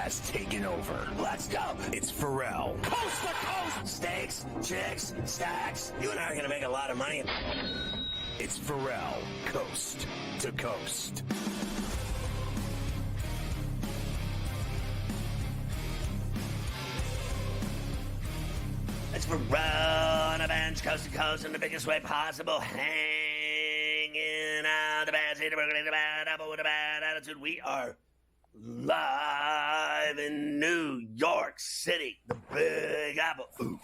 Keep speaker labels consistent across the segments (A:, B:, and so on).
A: has taken over. Let's go. It's Ferrall. Coast to coast. Steaks, chicks, stacks. You and I are going to make a lot of money. It's Ferrall, coast to coast. It's Ferrall on a bench, coast to coast, in the biggest way possible. Hanging out the bad seat, the bad apple with a bad attitude. We are live in New York City, the Big Apple. Ooh.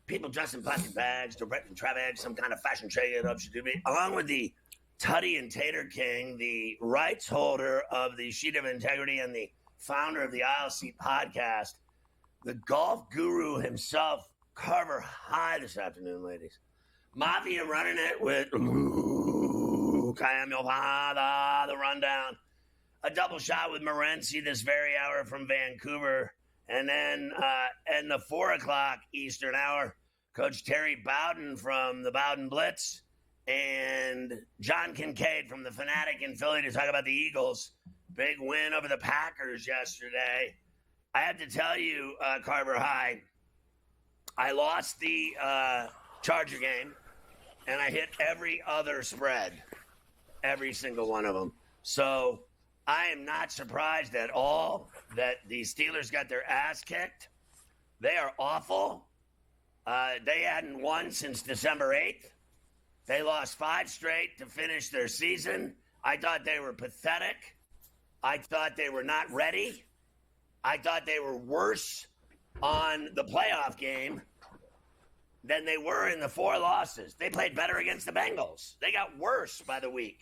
A: People dressed in plastic bags, directing traffic, some kind of fashion trade up should be. Along with the Tutty and Tater King, the rights holder of the Sheet of Integrity and the founder of the Aisle Seat podcast, the golf guru himself, Carver High this afternoon, ladies. Mafia running it with I Am Your Father, the rundown. A double shot with Morency this very hour from Vancouver. And then in the 4 o'clock Eastern hour, Coach Terry Bowden from the Bowden Blitz and John Kincaid from the Fanatic in Philly to talk about the Eagles. Big win over the Packers yesterday. I have to tell you, Carver High, I lost the Charger game, and I hit every other spread, every single one of them. So I am not surprised at all that the Steelers got their ass kicked. They are awful. They hadn't won since December 8th. They lost 5 straight to finish their season. I thought they were pathetic. I thought they were not ready. I thought they were worse on the playoff game than they were in the 4 losses. They played better against the Bengals. They got worse by the week.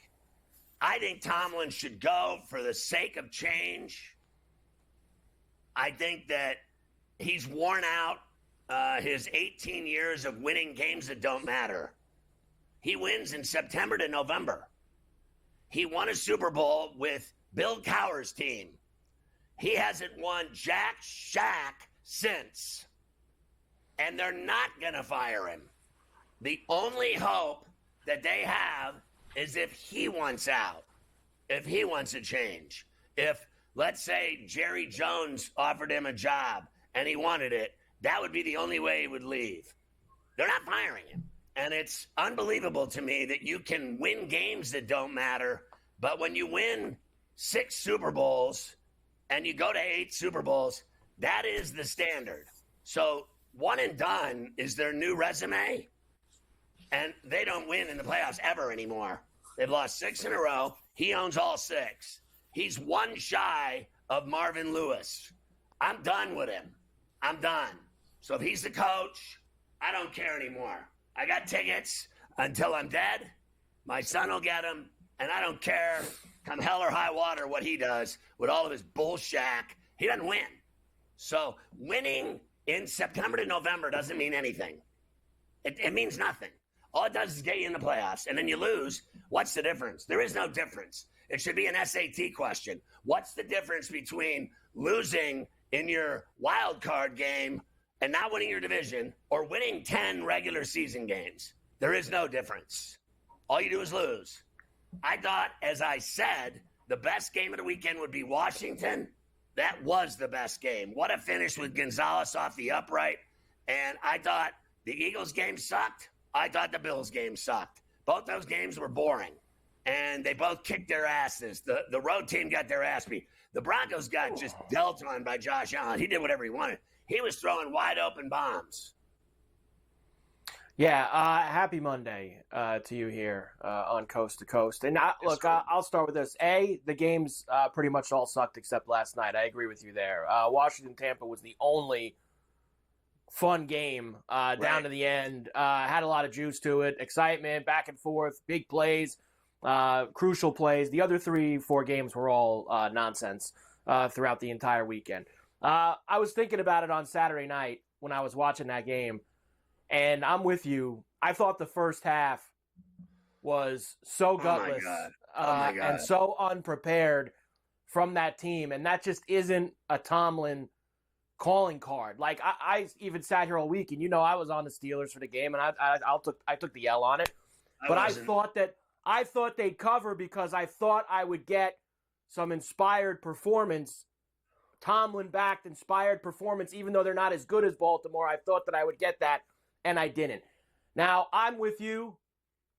A: I think Tomlin should go for the sake of change. I think that he's worn out his 18 years of winning games that don't matter. He wins in September to November. He won a Super Bowl with Bill Cowher's team. He hasn't won jack shack since. And they're not going to fire him. The only hope that they have is if he wants out, if he wants a change. If, let's say, Jerry Jones offered him a job and he wanted it, that would be the only way he would leave. They're not firing him. And it's unbelievable to me that you can win games that don't matter, but when you win 6 Super Bowls and you go to 8 Super Bowls, that is the standard. So 1 and done is their new resume, and they don't win in the playoffs ever anymore. They've lost 6 in a row. He owns all 6. He's 1 shy of Marvin Lewis. I'm done with him. I'm done. So if he's the coach, I don't care anymore. I got tickets until I'm dead. My son will get them, and I don't care come hell or high water what he does with all of his bullshit. He doesn't win. So winning in September to November doesn't mean anything. It means nothing. All it does is get you in the playoffs, and then you lose. What's the difference? There is no difference. It should be an SAT question. What's the difference between losing in your wild card game and not winning your division or winning 10 regular season games? There is no difference. All you do is lose. I thought, as I said, the best game of the weekend would be Washington. That was the best game. What a finish with Gonzalez off the upright. And I thought the Eagles game sucked. I thought the Bills game sucked. Both those games were boring. And they both kicked their asses. The road team got their ass beat. The Broncos got just dealt on by Josh Allen. He did whatever he wanted. He was throwing wide open bombs.
B: Yeah, happy Monday to you here on Coast to Coast. And I'll start with this. The games pretty much all sucked except last night. I agree with you there. Washington-Tampa was the only fun game down to the end. Had a lot of juice to it, excitement, back and forth, big plays, crucial plays. The other 3-4 games were all nonsense throughout the entire weekend. I was thinking about it on Saturday night when I was watching that game. And I'm with you. I thought the first half was so gutless and so unprepared from that team. And that just isn't a Tomlin calling card. Like, I even sat here all week, and, I was on the Steelers for the game, and I took the L on it. I thought they'd cover because I thought I would get some inspired performance Tomlin-backed, inspired performance, even though they're not as good as Baltimore. I thought that I would get that, and I didn't. Now, I'm with you.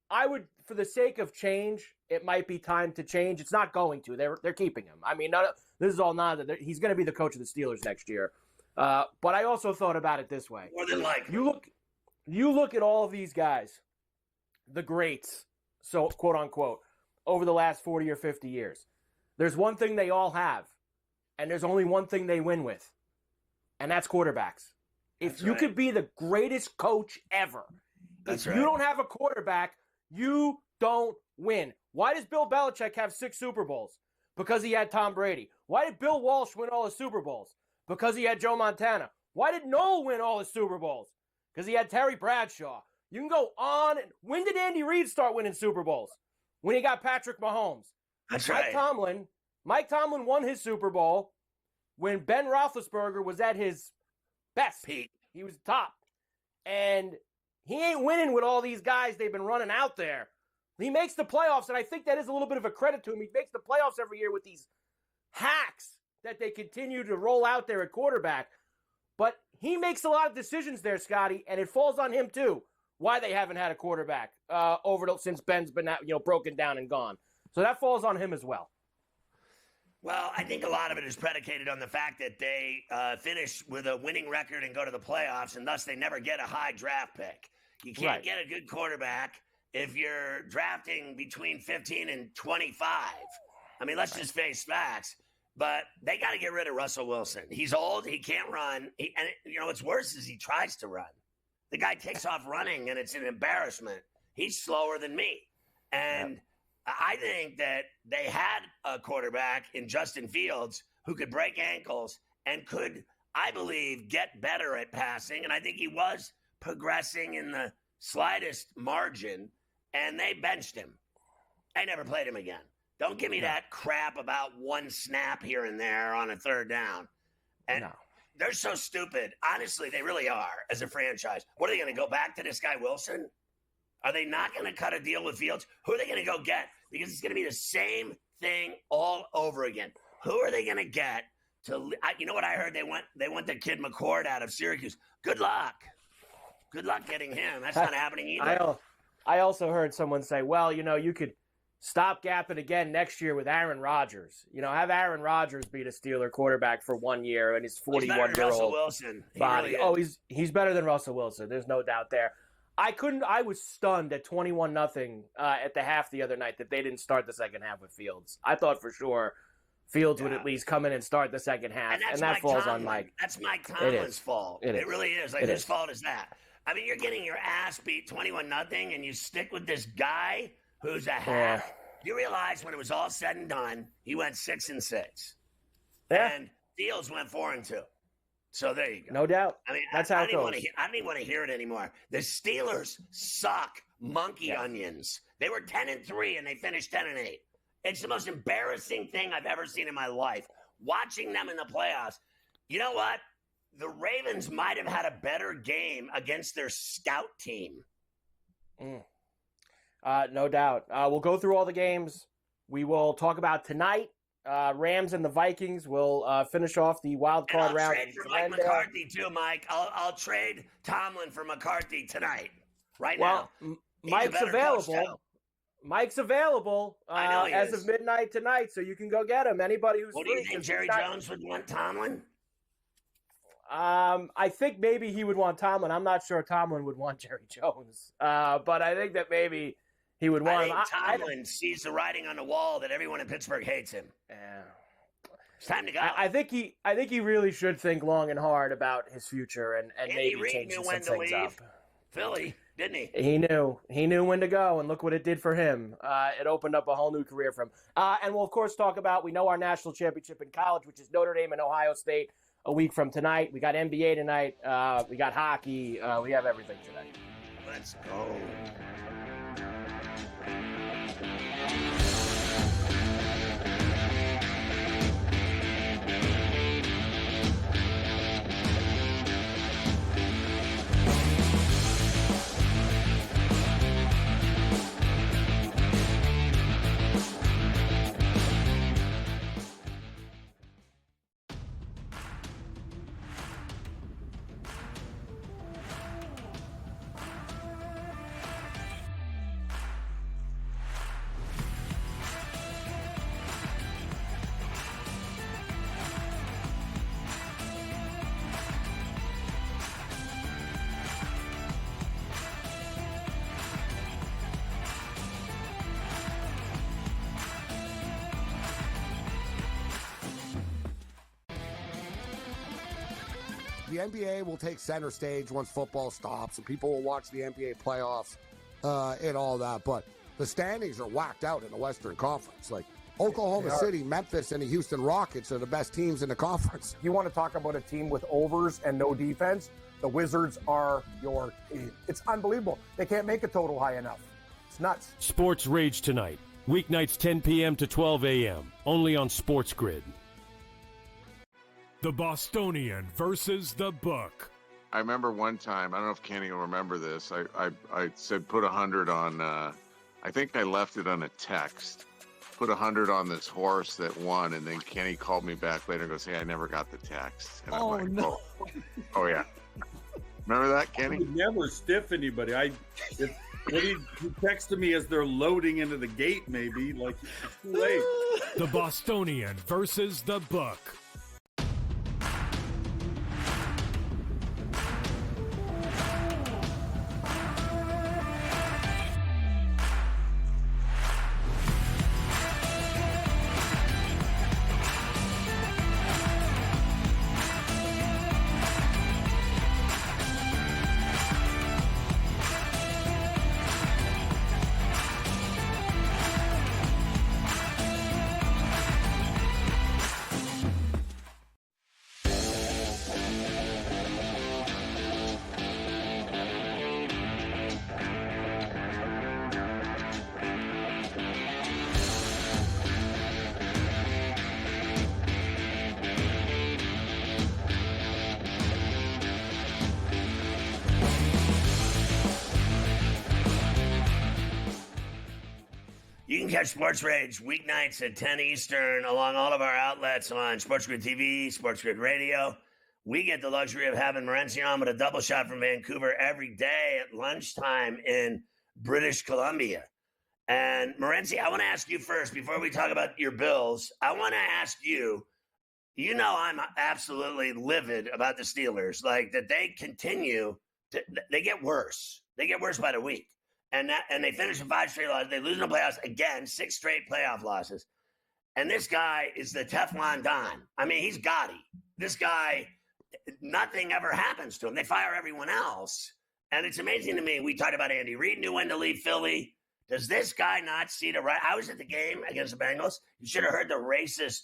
B: I would, for the sake of change, it might be time to change. It's not going to. They're keeping him. I mean, this is all not that he's going to be the coach of the Steelers next year. But I also thought about it this way.
A: More than likely.
B: You look at all of these guys, the greats, so quote unquote, over the last 40 or 50 years. There's one thing they all have, and there's only one thing they win with, and that's quarterbacks. If you could be the greatest coach ever, if you don't have a quarterback, you don't win. Why does Bill Belichick have 6 Super Bowls? Because he had Tom Brady. Why did Bill Walsh win all his Super Bowls? Because he had Joe Montana. Why did Noel win all his Super Bowls? Because he had Terry Bradshaw. You can go on. When did Andy Reid start winning Super Bowls? When he got Patrick Mahomes.
A: That's
B: Mike
A: right.
B: Mike Tomlin won his Super Bowl when Ben Roethlisberger was at his best.
A: Peak.
B: He was top. And he ain't winning with all these guys they've been running out there. He makes the playoffs, and I think that is a little bit of a credit to him. He makes the playoffs every year with these hacks that they continue to roll out there at quarterback. But he makes a lot of decisions there, Scotty, and it falls on him too. Why they haven't had a quarterback since Ben's been broken down and gone. So that falls on him as well.
A: Well, I think a lot of it is predicated on the fact that they finish with a winning record and go to the playoffs, and thus they never get a high draft pick. You can't get a good quarterback if you're drafting between 15 and 25. I mean, let's just face facts. But they got to get rid of Russell Wilson. He's old. He can't run. What's worse is he tries to run. The guy takes off running, and it's an embarrassment. He's slower than me. And I think that they had a quarterback in Justin Fields who could break ankles and could, I believe, get better at passing. And I think he was progressing in the slightest margin, and they benched him. I never played him again. Don't give me that crap about one snap here and there on a third down. And they're so stupid. Honestly, they really are as a franchise. What are they going to go back to this guy Wilson? Are they not going to cut a deal with Fields? Who are they going to go get? Because it's going to be the same thing all over again. Who are they going to get to? You know what I heard? They want the kid McCord out of Syracuse. Good luck. Good luck getting him. That's not happening either.
B: I also heard someone say, well, you could stop gapping again next year with Aaron Rodgers. Have Aaron Rodgers be the Steeler quarterback for 1 year and his 41-year-old
A: Russell Wilson.
B: body.
A: Really
B: he's better than Russell Wilson. There's no doubt there. I was stunned at 21-0 at the half the other night that they didn't start the second half with Fields. I thought for sure Fields would at least come in and start the second half, and that falls on Mike.
A: That's Mike Tomlin's fault. It really is. Whose fault is that? I mean, you're getting your ass beat 21-0, and you stick with this guy who's a hack. You realize when it was all said and done, he went 6-6.
B: Yeah.
A: And Fields went 4-2. So there you go.
B: No doubt.
A: I mean,
B: that's how it goes.
A: I don't even want to hear it anymore. The Steelers suck monkey onions. They were 10-3 and they finished 10-8. It's the most embarrassing thing I've ever seen in my life. Watching them in the playoffs. You know what? The Ravens might have had a better game against their scout team.
B: No doubt. We'll go through all the games. We will talk about tonight. Rams and the Vikings will finish off the wild card round.
A: I'll trade for Mike McCarthy too, Mike. I'll trade Tomlin for McCarthy tonight. Now.
B: Mike's available. Mike's available as of midnight tonight, so you can go get him. Anybody who's
A: free. Do you think Jerry Jones would want Tomlin?
B: I think maybe he would want Tomlin. I'm not sure Tomlin would want Jerry Jones, but I think that maybe he would want him.
A: Tomlin sees the writing on the wall that everyone in Pittsburgh hates him.
B: Yeah.
A: It's time to go.
B: I think he really should think long and hard about his future and maybe change some things up.
A: Philly, didn't he?
B: He knew when to go, and look what it did for him. It opened up a whole new career for him. And we'll of course talk about, we know our national championship in college, which is Notre Dame and Ohio State a week from tonight. We got NBA tonight. We got hockey. We have everything tonight.
A: Let's go.
C: the NBA will take center stage once football stops, and people will watch the NBA playoffs and all that. But the standings are whacked out in the Western Conference. Like Oklahoma City, Memphis, and the Houston Rockets are the best teams in the conference.
D: You want to talk about a team with overs and no defense? The Wizards are your team. It's unbelievable. They can't make a total high enough. It's nuts.
E: Sports Rage tonight. Weeknights 10 p.m. to 12 a.m. Only on SportsGrid.
F: The Bostonian versus the Book.
G: I remember one time, I don't know if Kenny will remember this, I said put 100 on, I think I left it on a text, put 100 on this horse that won, and then Kenny called me back later and goes, hey, I never got the text. And I'm like,
H: no.
G: Oh yeah. Remember that, Kenny?
H: I would never stiff anybody. He texted me as they're loading into the gate, maybe, like it's too late.
F: The Bostonian versus the Book.
A: You can catch Sports Rage weeknights at 10 Eastern along all of our outlets on SportsGrid TV, SportsGrid Radio. We get the luxury of having Morency on with a double shot from Vancouver every day at lunchtime in British Columbia. And Morency, I want to ask you first, before we talk about your Bills, I want to ask you, you know I'm absolutely livid about the Steelers, like that they continue to, they get worse. They get worse by the week. And they finish with 5 straight losses. They lose in the playoffs again, 6 straight playoff losses. And this guy is the Teflon Don. I mean, he's Gotti. This guy, nothing ever happens to him. They fire everyone else. And it's amazing to me. We talked about Andy Reid knew when to leave Philly. Does this guy not see the right? I was at the game against the Bengals. You should have heard the racist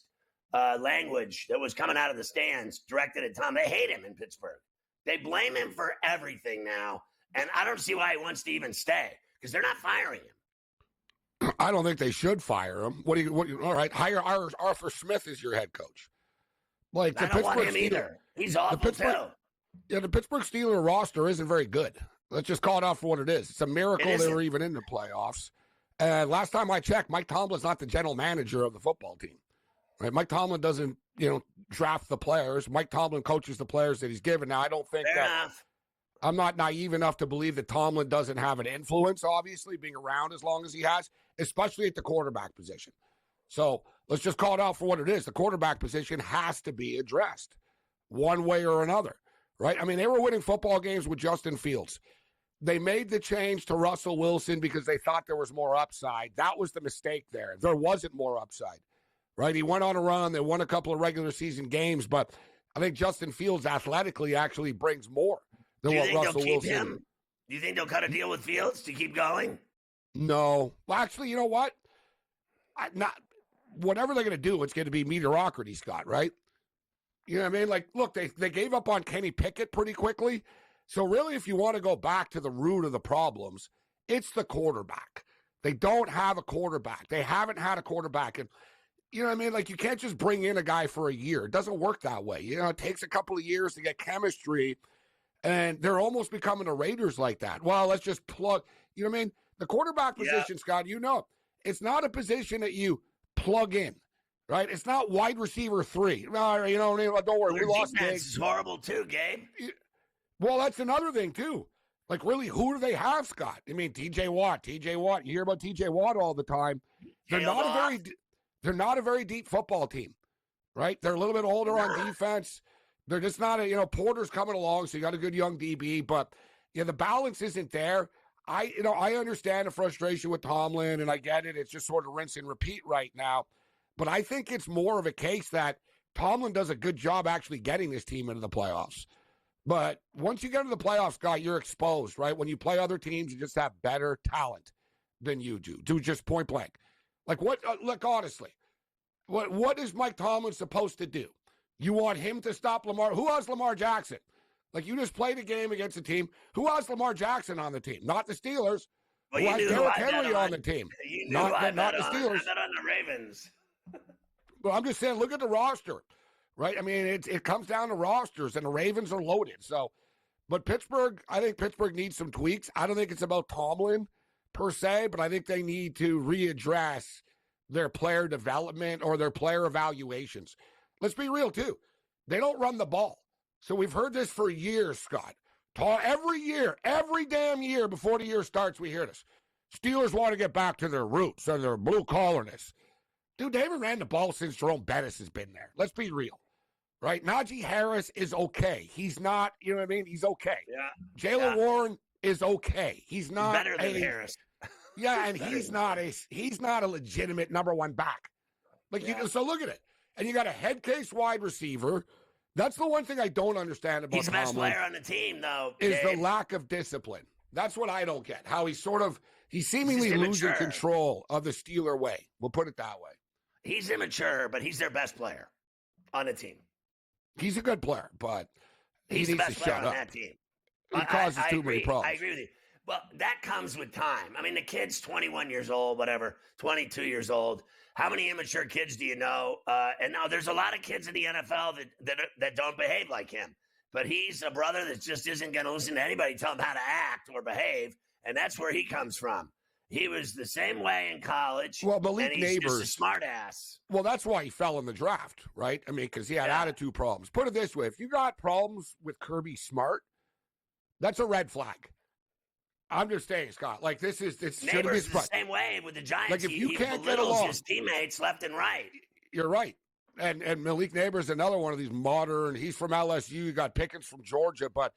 A: language that was coming out of the stands directed at Tom. They hate him in Pittsburgh. They blame him for everything now. And I don't see why he wants to even stay because they're not firing him.
C: I don't think they should fire him. All right, hire Arthur Smith as your head coach. Like
A: I don't want him either. He's awful too.
C: Yeah, the Pittsburgh Steelers roster isn't very good. Let's just call it out for what it is. It's a miracle they were even in the playoffs. And last time I checked, Mike Tomlin's not the general manager of the football team. Right? Mike Tomlin doesn't, draft the players. Mike Tomlin coaches the players that he's given. Now, I don't think I'm not naive enough to believe that Tomlin doesn't have an influence, obviously, being around as long as he has, especially at the quarterback position. So let's just call it out for what it is. The quarterback position has to be addressed one way or another, right? I mean, they were winning football games with Justin Fields. They made the change to Russell Wilson because they thought there was more upside. That was the mistake there. There wasn't more upside, right? He went on a run. They won a couple of regular season games, but I think Justin Fields athletically actually brings more.
A: Do you think they'll keep him? Do you think they'll cut a deal with Fields to keep going?
C: No. Well, actually, you know what? Whatever they're going to do, it's going to be mediocrity, Scott, right? You know what I mean? Like, look, they gave up on Kenny Pickett pretty quickly. So really, if you want to go back to the root of the problems, it's the quarterback. They don't have a quarterback. They haven't had a quarterback. And you know what I mean? Like, you can't just bring in a guy for a year. It doesn't work that way. It takes a couple of years to get chemistry. And they're almost becoming the Raiders like that. Well, let's just plug. You know what I mean? The quarterback position, Scott, it's not a position that you plug in, right? It's not wide receiver 3. No, don't worry. We lost Diggs.
A: It's horrible too, Gabe.
C: Well, that's another thing too. Like, really, who do they have, Scott? I mean, TJ Watt. You hear about TJ Watt all the time. They're not a very deep football team, right? They're a little bit older on defense. They're just not Porter's coming along, so you got a good young DB, but the balance isn't there. I understand the frustration with Tomlin, and I get it. It's just sort of rinse and repeat right now. But I think it's more of a case that Tomlin does a good job actually getting this team into the playoffs. But once you get into the playoffs, Scott, you're exposed, right? When you play other teams, you just have better talent than you do just point blank. Like what? Look, honestly, what is Mike Tomlin supposed to do? You want him to stop Lamar? Who has Lamar Jackson? Like you just played a game against a team. Who has Lamar Jackson on the team? Not the Steelers.
A: Well,
C: who has Derrick Henry on the team? Not the Steelers.
A: I bet on the Ravens.
C: Well, I'm just saying, look at the roster, right? I mean, it comes down to rosters, and the Ravens are loaded. So, but Pittsburgh, I think Pittsburgh needs some tweaks. I don't think it's about Tomlin per se, but I think they need to readdress their player development or their player evaluations. Let's be real, too. They don't run the ball. So we've heard this for years, Scott. Every year, every damn year before the year starts, we hear this. Steelers want to get back to their roots and their blue-collarness. Dude, they haven't ran the ball since Jerome Bettis has been there. Let's be real, right? Najee Harris is okay. He's not, you know what I mean? He's okay.
A: Yeah.
C: Jaylen Warren is okay. He's not
A: better than Harris.
C: Yeah, and he's not a legitimate number one back. So look at it. And you got a head case wide receiver. That's the one thing I don't understand about
A: He's the best
C: Tomlin,
A: player on the team, though.
C: is
A: Dave.
C: the lack of discipline. That's what I don't get. How he's seemingly losing control of the Steeler way. We'll put it that way.
A: He's immature, but he's their best player on the team.
C: He's a good player, but
A: he's
C: he
A: the
C: needs
A: best
C: to
A: player
C: shut
A: on
C: up.
A: that team.
C: He causes too many problems.
A: I agree with you. But that comes with time. I mean, the kid's 21 years old, whatever, 22 years old. How many immature kids do you know? And now there's a lot of kids in the NFL that don't behave like him. But he's a brother that just isn't going to listen to anybody tell him how to act or behave. And that's where he comes from. He was the same way in college.
C: Well, Malik
A: and he's
C: Neighbors,
A: just a smart ass.
C: Well, that's why he fell in the draft, right? I mean, because he had attitude problems. Put it this way. If you got problems with Kirby Smart, that's a red flag. I'm just saying, Scott. Like this shouldn't be
A: Neighbors the same way with the Giants.
C: Like if you
A: he
C: can't get
A: belittles
C: along,
A: his teammates left and right.
C: You're right. And Malik Neighbors, another one of these modern. He's from LSU. You got Pickens from Georgia, but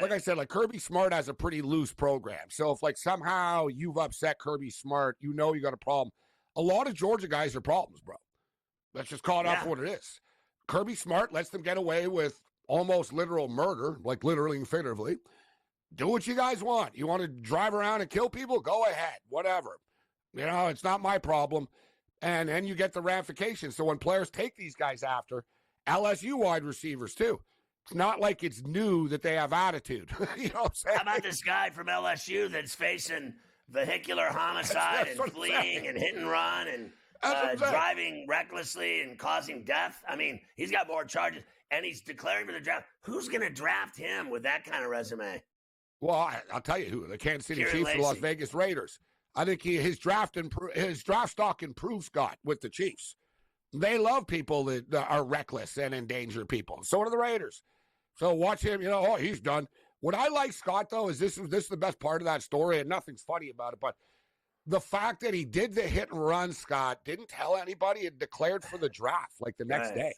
C: like I said, like Kirby Smart has a pretty loose program. So if like somehow you've upset Kirby Smart, you got a problem. A lot of Georgia guys are problems, bro. Let's just call it out for what it is. Kirby Smart lets them get away with almost literal murder, like literally and figuratively. Do what you guys want. You want to drive around and kill people? Go ahead. Whatever. It's not my problem. And then you get the ramifications. So when players take these guys after, LSU wide receivers too, it's not like it's new that they have attitude. You know what I'm saying?
A: How about this guy from LSU that's facing vehicular homicide and fleeing and hit and run and driving recklessly and causing death? I mean, he's got more charges, and he's declaring for the draft. Who's going to draft him with that kind of resume?
C: Well, I'll tell you who. The Kansas City Chiefs and Las Vegas Raiders. I think his draft stock improves, Scott, with the Chiefs. They love people that are reckless and endanger people. So do the Raiders. So watch him, he's done. What I like, Scott, though, is this is the best part of that story, and nothing's funny about it, but the fact that he did the hit and run, Scott, didn't tell anybody, and declared for the draft like the next day.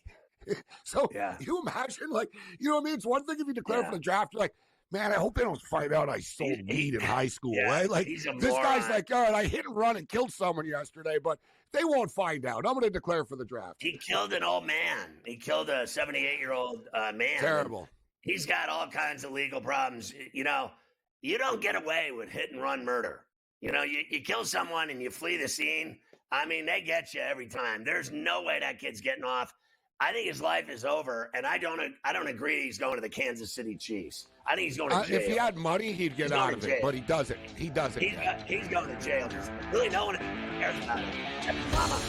C: So you imagine, like, you know what I mean? It's one thing if you declare for the draft, you're like, man, I hope they don't find out I sold weed in high school, right? Like, this guy's like, all right, I hit and run and killed someone yesterday, but they won't find out. I'm going to declare for the draft.
A: He killed an old man. He killed a 78-year-old man.
C: Terrible.
A: He's got all kinds of legal problems. You don't get away with hit and run murder. You kill someone and you flee the scene. I mean, they get you every time. There's no way that kid's getting off. I think his life is over, and I don't agree he's going to the Kansas City Chiefs. I think he's going to jail.
C: If he had money, he'd get out of it, but he doesn't. He doesn't.
A: He's going to jail. There's really no one cares about it. Mama.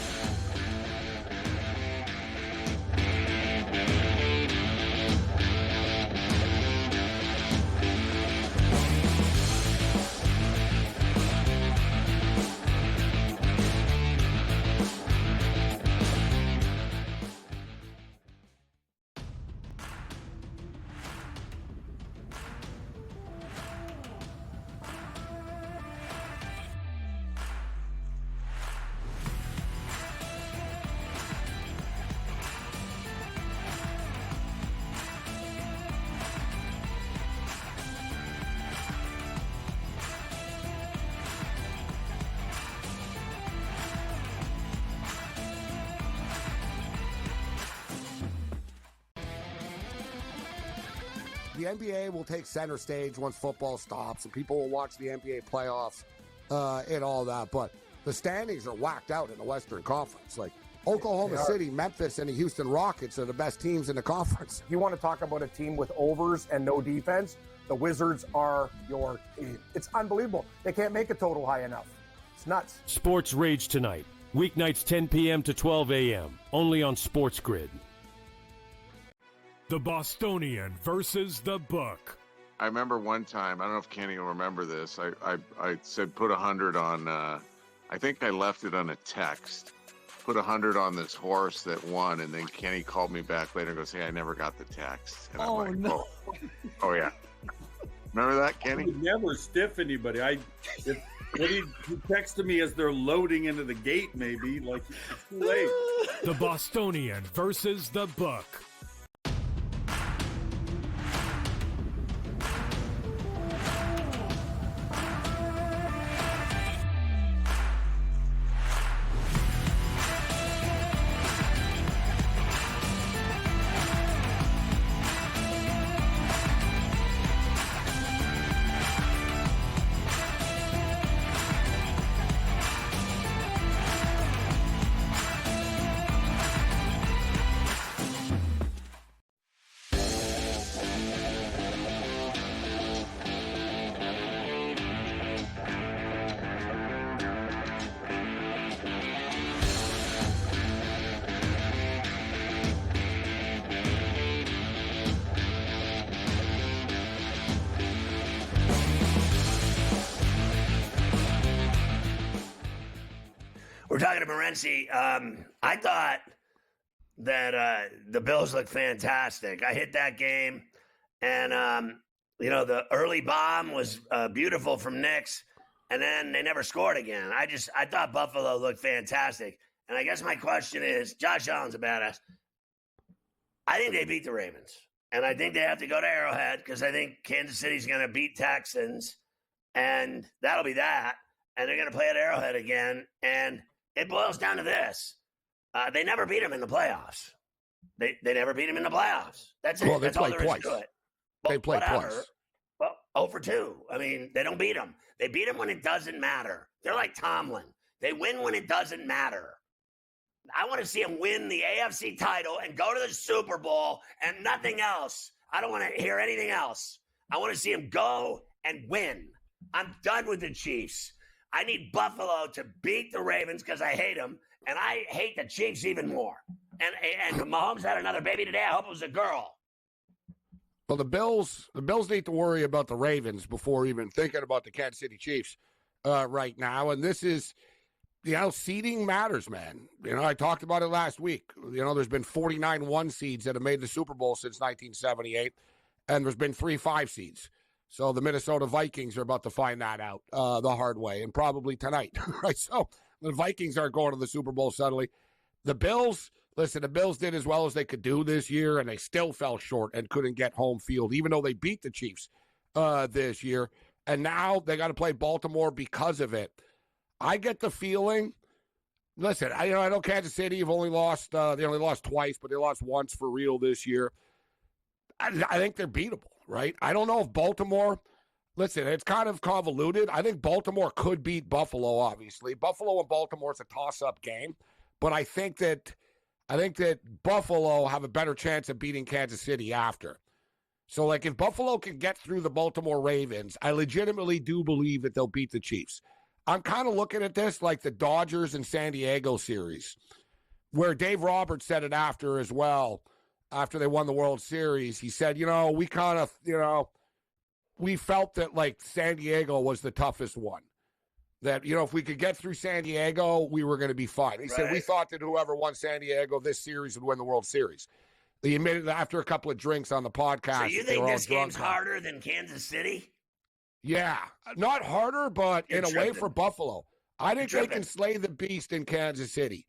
C: the NBA will take center stage once football stops, and people will watch the NBA playoffs and all that. But the standings are whacked out in the Western Conference. Like Oklahoma City, Memphis, and the Houston Rockets are the best teams in the conference.
D: If you want to talk about a team with overs and no defense, the Wizards are your team. It's unbelievable. They can't make a total high enough. It's nuts.
E: Sports Rage tonight. Weeknights 10 p.m. to 12 a.m. Only on SportsGrid.
F: The Bostonian versus the Book.
G: I remember one time, I don't know if Kenny will remember this. I said put 100 on, I think I left it on a text. Put 100 on this horse that won, and then Kenny called me back later and goes, "Hey, I never got the text." And I'm like,
H: no.
G: Oh yeah. Remember that, Kenny?
H: I would never stiff anybody. He texted me as they're loading into the gate, maybe. Like, it's too late.
F: The Bostonian versus the Book.
A: We're talking to Morency. I thought that the Bills looked fantastic. I hit that game, and the early bomb was beautiful from Knicks, and then they never scored again. I thought Buffalo looked fantastic, and I guess my question is, Josh Allen's a badass. I think they beat the Ravens, and I think they have to go to Arrowhead because I think Kansas City's going to beat Texans, and that'll be that. And they're going to play at Arrowhead again, and it boils down to this. They never beat them in the playoffs. They never beat them in the playoffs. That's it.
C: Well, they
A: That's all
C: played
A: there is
C: twice.
A: to it.
C: They played
A: whatever.
C: twice.
A: Well, 0 for 2. I mean, they don't beat them. They beat them when it doesn't matter. They're like Tomlin. They win when it doesn't matter. I want to see them win the AFC title and go to the Super Bowl and nothing else. I don't want to hear anything else. I want to see them go and win. I'm done with the Chiefs. I need Buffalo to beat the Ravens because I hate them, and I hate the Chiefs even more. And Mahomes had another baby today. I hope it was a girl.
C: Well, the Bills need to worry about the Ravens before even thinking about the Kansas City Chiefs right now. And this is, seeding matters, man. I talked about it last week. There's been 49 1 seeds that have made the Super Bowl since 1978, and there's been 3 5 seeds. So the Minnesota Vikings are about to find that out the hard way, and probably tonight, right? So the Vikings aren't going to the Super Bowl suddenly. The Bills, listen, the Bills did as well as they could do this year, and they still fell short and couldn't get home field, even though they beat the Chiefs this year. And now they got to play Baltimore because of it. I get the feeling, listen, I know Kansas City have only lost, they only lost twice, but they lost once for real this year. I think they're beatable. Right? I don't know if Baltimore, listen, it's kind of convoluted. I think Baltimore could beat Buffalo, obviously. Buffalo and Baltimore is a toss-up game, but I think that Buffalo have a better chance of beating Kansas City after. So, like, if Buffalo can get through the Baltimore Ravens, I legitimately do believe that they'll beat the Chiefs. I'm kind of looking at this like the Dodgers and San Diego series, where Dave Roberts said it after as well. After they won the World Series, he said, we kind of, we felt that, like, San Diego was the toughest one. That, if we could get through San Diego, we were going to be fine. He said, we thought that whoever won San Diego this series would win the World Series. He admitted after a couple of drinks on the podcast.
A: So you think this game's harder than Kansas City?
C: Yeah. Not harder, but in a way for Buffalo. I think they can slay the beast in Kansas City.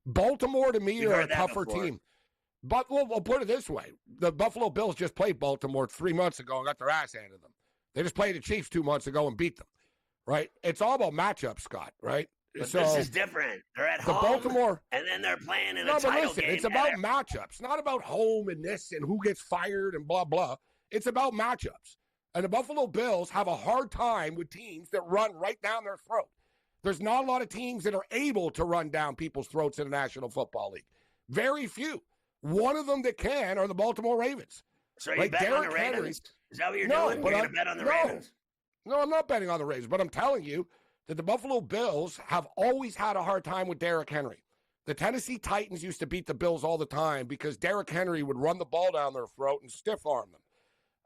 C: Baltimore, to me, are a tougher team. But we'll put it this way. The Buffalo Bills just played Baltimore 3 months ago and got their ass handed to them. They just played the Chiefs 2 months ago and beat them, right? It's all about matchups, Scott, right?
A: But this is different. They're at home,
C: Baltimore,
A: and then they're playing in a title game.
C: It's about matchups, not about home and this and who gets fired and blah, blah. It's about matchups. And the Buffalo Bills have a hard time with teams that run right down their throat. There's not a lot of teams that are able to run down people's throats in the National Football League. Very few. One of them that can are the Baltimore Ravens.
A: So are you betting on the Ravens? Is that what you're doing? You're going to bet on the Ravens?
C: No, I'm not betting on the Ravens, but I'm telling you that the Buffalo Bills have always had a hard time with Derrick Henry. The Tennessee Titans used to beat the Bills all the time because Derrick Henry would run the ball down their throat and stiff-arm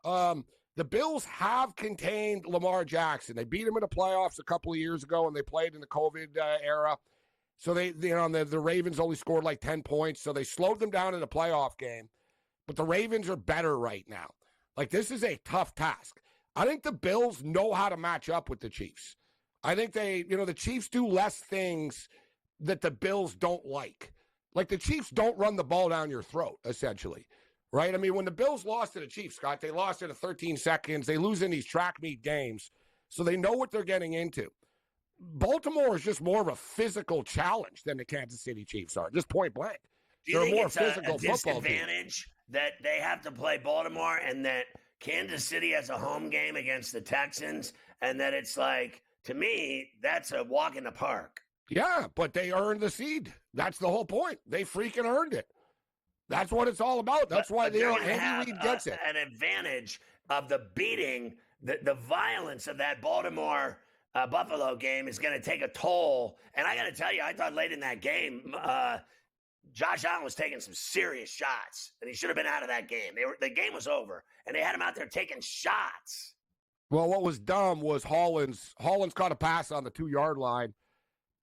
C: them. The Bills have contained Lamar Jackson. They beat him in the playoffs a couple of years ago, and they played in the COVID era. So the Ravens only scored like 10 points, so they slowed them down in the playoff game. But the Ravens are better right now. Like, this is a tough task. I think the Bills know how to match up with the Chiefs. I think the Chiefs do less things that the Bills don't like. Like, the Chiefs don't run the ball down your throat, essentially. Right? I mean, when the Bills lost to the Chiefs, Scott, they lost it in 13 seconds. They lose in these track meet games, so they know what they're getting into. Baltimore is just more of a physical challenge than the Kansas City Chiefs are, just point blank.
A: Do you think it's a disadvantage that they have to play Baltimore and that Kansas City has a home game against the Texans and that it's like, to me, that's a walk in the park?
C: Yeah, but they earned the seed. That's the whole point. They freaking earned it. That's what it's all about. That's why Andy Reid gets it.
A: An advantage of the beating, the violence of that Baltimore Buffalo game is going to take a toll. And I got to tell you, I thought late in that game, Josh Allen was taking some serious shots, and he should have been out of that game. The game was over, and they had him out there taking shots.
C: Well, what was dumb was Hollins caught a pass on the 2-yard line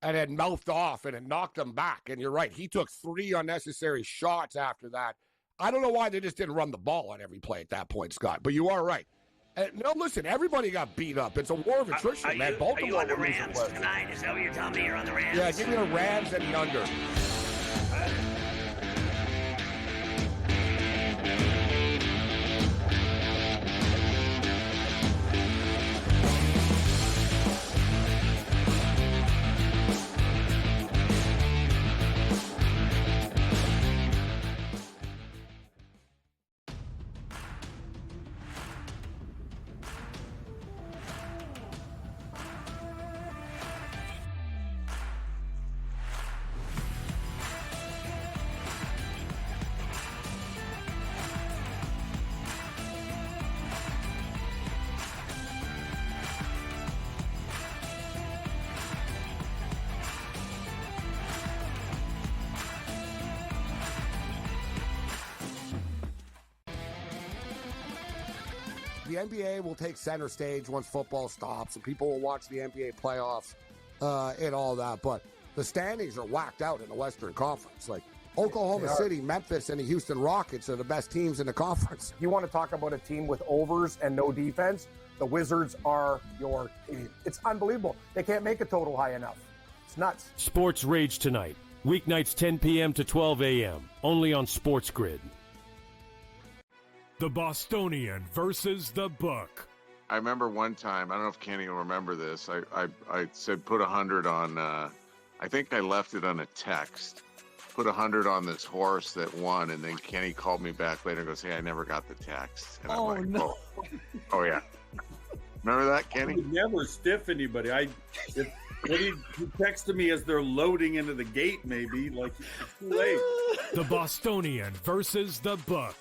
C: and had mouthed off, and it knocked him back. And you're right, he took 3 unnecessary shots after that. I don't know why they just didn't run the ball on every play at that point, Scott, but you are right. No, listen, everybody got beat up. It's a war of attrition, man. Baltimore.
A: Are you on the Rams tonight? Is that what you're telling me? You're on the Rams?
C: Yeah, give me the Rams and the under. The NBA will take center stage once football stops, and people will watch the NBA playoffs and all that. But the standings are whacked out in the Western Conference. Like Oklahoma City, Memphis, and the Houston Rockets are the best teams in the conference.
D: You want to talk about a team with overs and no defense? The Wizards are your team. It's unbelievable. They can't make a total high enough. It's nuts.
E: Sports Rage tonight. Weeknights 10 p.m. to 12 a.m. Only on SportsGrid.
F: The Bostonian versus the Book.
G: I remember one time, I don't know if Kenny will remember this. I said put 100 on, I think I left it on a text. Put 100 on this horse that won, and then Kenny called me back later and goes, "Hey, I never got the text." And I'm like,
H: no.
G: Oh yeah. Remember that, Kenny?
H: I would never stiff anybody. He texted me as they're loading into the gate, maybe. Like, it's too late.
F: The Bostonian versus the Book.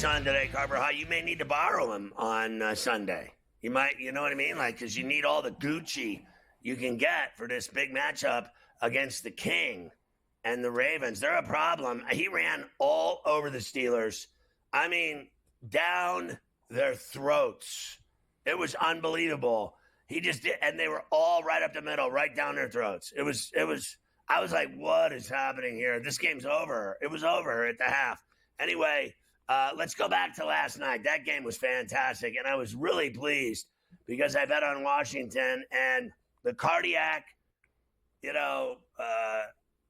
A: On today, Carver High. You may need to borrow him on Sunday. You might, you know what I mean? Like, because you need all the Gucci you can get for this big matchup against the King and the Ravens. They're a problem. He ran all over the Steelers. I mean, down their throats. It was unbelievable. He just did, and they were all right up the middle, right down their throats. It was, I was like, what is happening here? This game's over. It was over at the half. Anyway, let's go back to last night. That game was fantastic, and I was really pleased because I bet on Washington and the cardiac,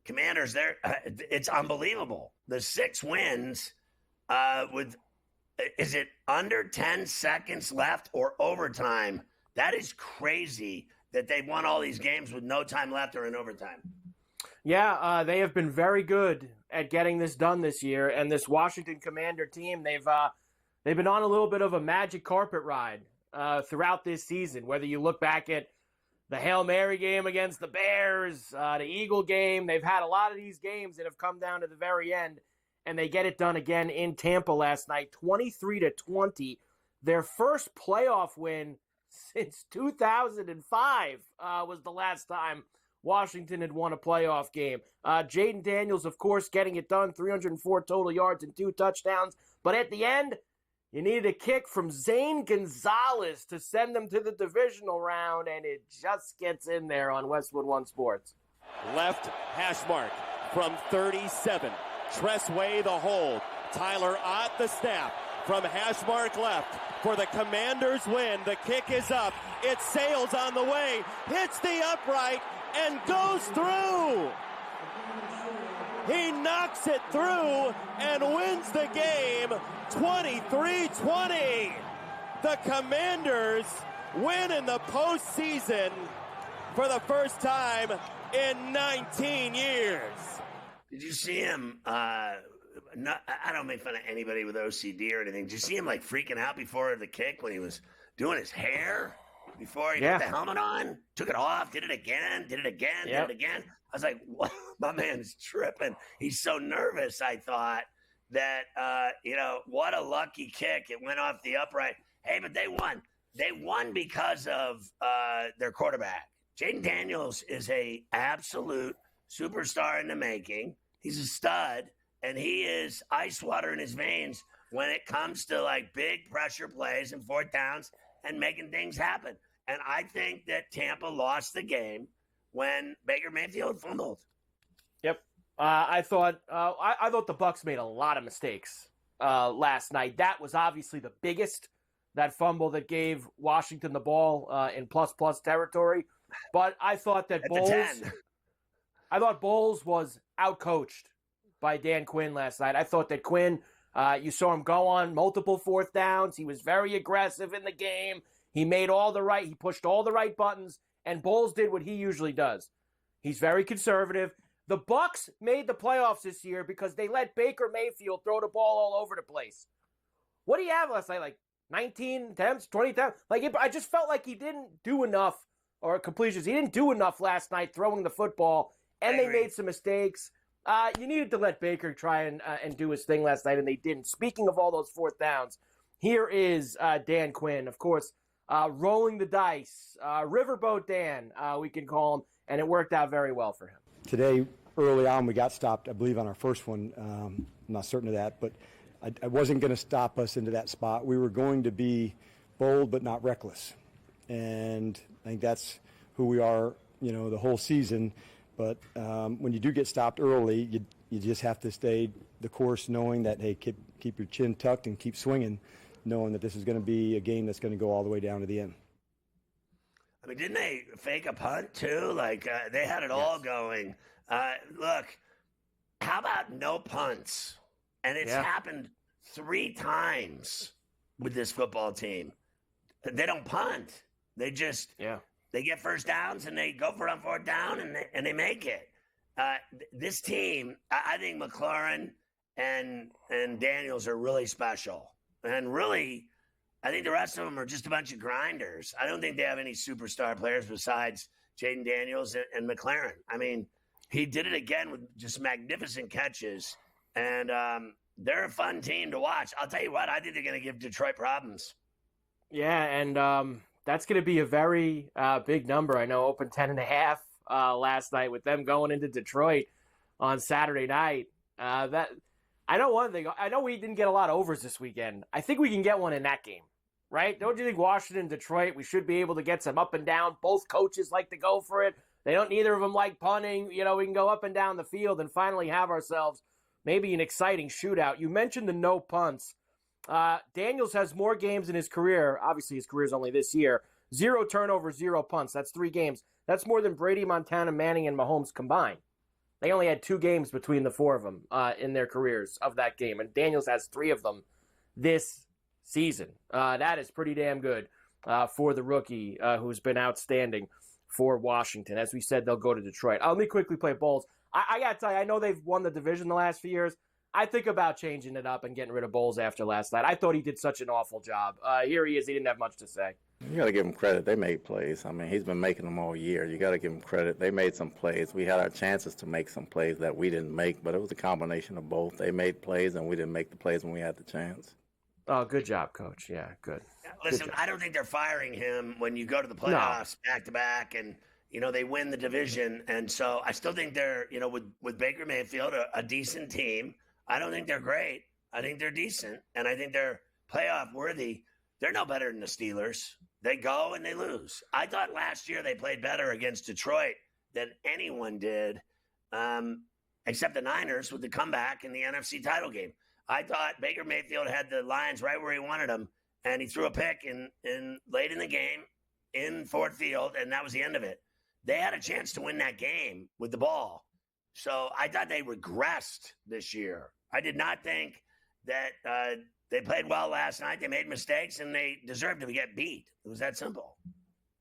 A: Commanders there. It's unbelievable. The 6 wins is it under 10 seconds left or overtime? That is crazy that they won all these games with no time left or in overtime.
B: Yeah, they have been very good at getting this done this year, and this Washington Commander team, they've been on a little bit of a magic carpet ride throughout this season. Whether you look back at the Hail Mary game against the Bears, the Eagle game, they've had a lot of these games that have come down to the very end, and they get it done again in Tampa last night, 23-20. Their first playoff win since 2005 was the last time Washington had won a playoff game. Jaden Daniels, of course, getting it done, 304 total yards and 2 touchdowns. But at the end, you needed a kick from Zane Gonzalez to send them to the divisional round, and it just gets in there on Westwood One Sports.
I: Left hash mark from 37. Tressway the hold. Tyler Ott the snap from hash mark left for the Commanders win. The kick is up. It sails on the way, hits the upright, and goes through. He knocks it through and wins the game 23-20. The Commanders win in the postseason for the first time in 19 years.
A: Did you see him? I don't make fun of anybody with OCD or anything. Did you see him like freaking out before the kick when he was doing his hair? Before he put the helmet on, took it off, did it again, did it again. I was like, what? My man's tripping. He's so nervous, I thought, that, what a lucky kick. It went off the upright. Hey, but they won. They won because of their quarterback. Jaden Daniels is a absolute superstar in the making. He's a stud, and he is ice water in his veins when it comes to, like, big pressure plays and 4th downs and making things happen. And I think that Tampa lost the game when Baker Mayfield fumbled.
B: Yep. I thought the Bucs made a lot of mistakes last night. That was obviously the biggest, that fumble that gave Washington the ball in plus territory. But I thought that Bowles was outcoached by Dan Quinn last night. I thought that Quinn, you saw him go on multiple 4th downs. He was very aggressive in the game. He pushed all the right buttons, and Bowles did what he usually does. He's very conservative. The Bucs made the playoffs this year because they let Baker Mayfield throw the ball all over the place. What do you have last night? Like 19 attempts, 20 attempts? I just felt like he didn't do enough, or completions. He didn't do enough last night throwing the football, and they made some mistakes. You needed to let Baker try and do his thing last night, and they didn't. Speaking of all those 4th downs, here is Dan Quinn, of course, rolling the dice. Riverboat Dan, we can call him, and it worked out very well for him.
J: Today, early on, we got stopped, I believe, on our first one. I'm not certain of that, but I wasn't going to stop us into that spot. We were going to be bold but not reckless, and I think that's who we are, the whole season. But when you do get stopped early, you just have to stay the course, knowing that, hey, keep your chin tucked and keep swinging, knowing that this is going to be a game that's going to go all the way down to the end.
A: I mean, didn't they fake a punt too? They had it all going. Look, how about no punts? And it's happened 3 times with this football team. They don't punt. They just they get 1st downs and they go for it on 4th down and they make it. This team, I think McLaurin and Daniels are really special. And really, I think the rest of them are just a bunch of grinders. I don't think they have any superstar players besides Jaden Daniels and McLaurin. I mean, he did it again with just magnificent catches. And they're a fun team to watch. I'll tell you what, I think they're going to give Detroit problems.
B: Yeah, and that's going to be a very big number. I know open 10.5 last night with them going into Detroit on Saturday night. I know one thing. I know we didn't get a lot of overs this weekend. I think we can get one in that game, right? Don't you think Washington, Detroit, we should be able to get some up and down? Both coaches like to go for it. Neither of them like punting. You know, we can go up and down the field and finally have ourselves maybe an exciting shootout. You mentioned the no punts. Daniels has more games in his career. Obviously, his career is only this year. 0 turnovers, 0 punts. That's 3 games. That's more than Brady, Montana, Manning, and Mahomes combined. They only had 2 games between the 4 of them in their careers of that game, and Daniels has 3 of them this season. That is pretty damn good for the rookie who's been outstanding for Washington. As we said, they'll go to Detroit. Let me quickly play Bowles. I got to tell you, I know they've won the division the last few years. I think about changing it up and getting rid of Bowles after last night. I thought he did such an awful job. Here he is. He didn't have much to say.
K: You got to give him credit. They made plays. I mean, he's been making them all year. You got to give him credit. They made some plays. We had our chances to make some plays that we didn't make, but it was a combination of both. They made plays, and we didn't make the plays when we had the chance.
B: Oh, good job, Coach. Yeah, good.
A: Listen, I don't think they're firing him when you go to the playoffs back-to-back and, they win the division. And so I still think they're, with Baker Mayfield, a decent team. I don't think they're great. I think they're decent, and I think they're playoff worthy. They're no better than the Steelers. They go and they lose. I thought last year they played better against Detroit than anyone did, except the Niners with the comeback in the NFC title game. I thought Baker Mayfield had the Lions right where he wanted them, and he threw a pick in late in the game in Ford Field, and that was the end of it. They had a chance to win that game with the ball. So I thought they regressed this year. I did not think that they played well last night. They made mistakes, and they deserved to get beat. It was that simple.